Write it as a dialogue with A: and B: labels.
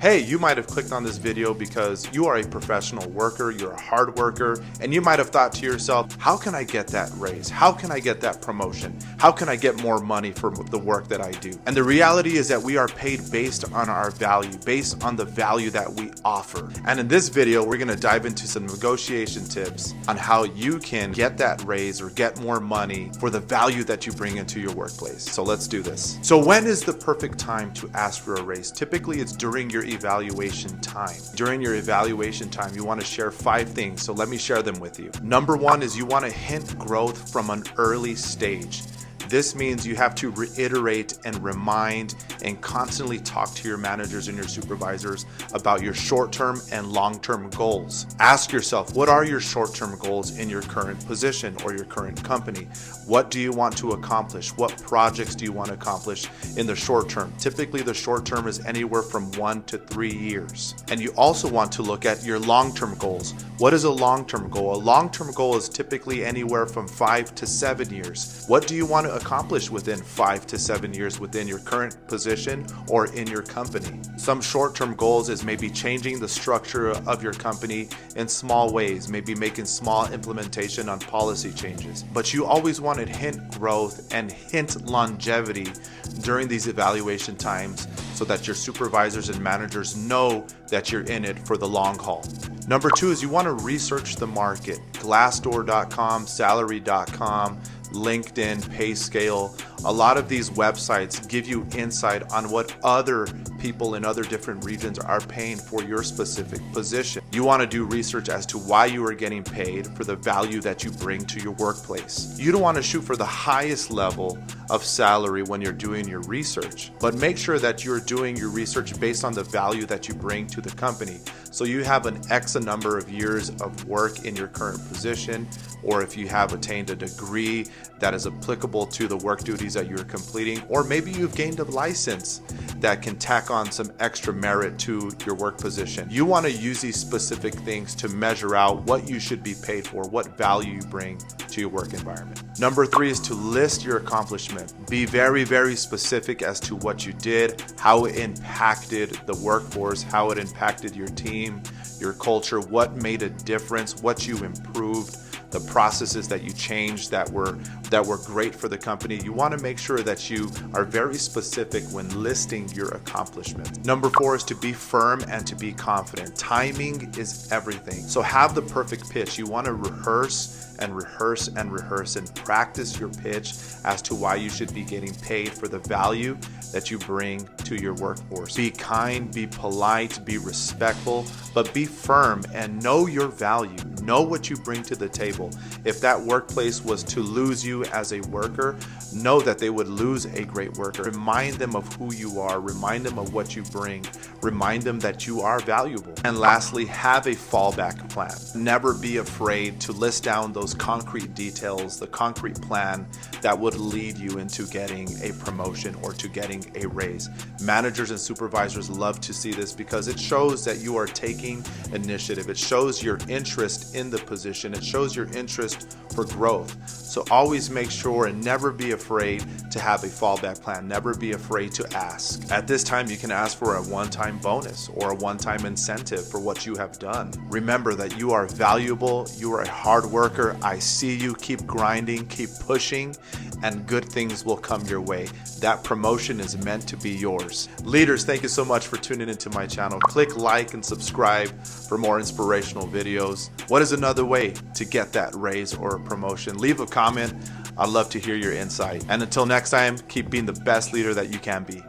A: Hey, you might have clicked on this video because you are a professional worker, you're a hard worker, and you might have thought to yourself, how can I get that raise? How can I get that promotion? How can I get more money for the work that I do? And the reality is that we are paid based on our value, based on the value that we offer. And in this video, we're gonna dive into some negotiation tips on how you can get that raise or get more money for the value that you bring into your workplace. So let's do this. So when is the perfect time to ask for a raise? Typically, it's during your evaluation time. During your evaluation time, you want to share 5 things. So let me share them with you. Number 1 is you want to hint growth from an early stage. This means you have to reiterate and remind and constantly talk to your managers and your supervisors about your short-term and long-term goals. Ask yourself, what are your short-term goals in your current position or your current company? What do you want to accomplish? What projects do you want to accomplish in the short term? Typically, the short term is anywhere from 1 to 3 years. And you also want to look at your long-term goals. What is a long-term goal? A long-term goal is typically anywhere from 5 to 7 years. What do you want to accomplish within 5 to 7 years within your current position or in your company? Some short-term goals is maybe changing the structure of your company in small ways, maybe making small implementation on policy changes. But you always want to hint growth and hint longevity during these evaluation times so that your supervisors and managers know that you're in it for the long haul. Number 2 is you want to research the market. Glassdoor.com, Salary.com, LinkedIn, PayScale. A lot of these websites give you insight on what other people in other different regions are paying for your specific position. You want to do research as to why you are getting paid for the value that you bring to your workplace. You don't want to shoot for the highest level of salary when you're doing your research, but make sure that you're doing your research based on the value that you bring to the company. So you have an X number of years of work in your current position, or if you have attained a degree that is applicable to the work duties that you're completing, or maybe you've gained a license that can tack on some extra merit to your work position. You want to use these specific things to measure out what you should be paid for, what value you bring to your work environment. Number 3 is to list your accomplishment. Be very, very specific as to what you did, how it impacted the workforce, how it impacted your team, your culture, what made a difference, what you improved, the processes that you changed that were great for the company. You want to make sure that you are very specific when listing your accomplishment. Number 4 is to be firm and to be confident. Timing is everything. So have the perfect pitch. You want to rehearse and rehearse and rehearse and practice your pitch as to why you should be getting paid for the value that you bring to your workforce. Be kind, be polite, be respectful, but be firm and know your value. Know what you bring to the table. If that workplace was to lose you as a worker, know that they would lose a great worker. Remind them of who you are. Remind them of what you bring. Remind them that you are valuable. And lastly, have a fallback plan. Never be afraid to list down those concrete details, the concrete plan that would lead you into getting a promotion or to getting a raise. Managers and supervisors love to see this because it shows that you are taking initiative. It shows your interest in the position. It shows your interest for growth. So always make sure and never be afraid to have a fallback plan. Never be afraid to ask. At this time, you can ask for a one-time bonus or a one-time incentive for what you have done. Remember that you are valuable. You are a hard worker. I see you. Keep grinding, keep pushing, and good things will come your way. That promotion is meant to be yours. Leaders, thank you so much for tuning into my channel. Click like and subscribe for more inspirational videos. What is another way to get that raise or a promotion? Leave a comment. I'd love to hear your insight. And until next time, keep being the best leader that you can be.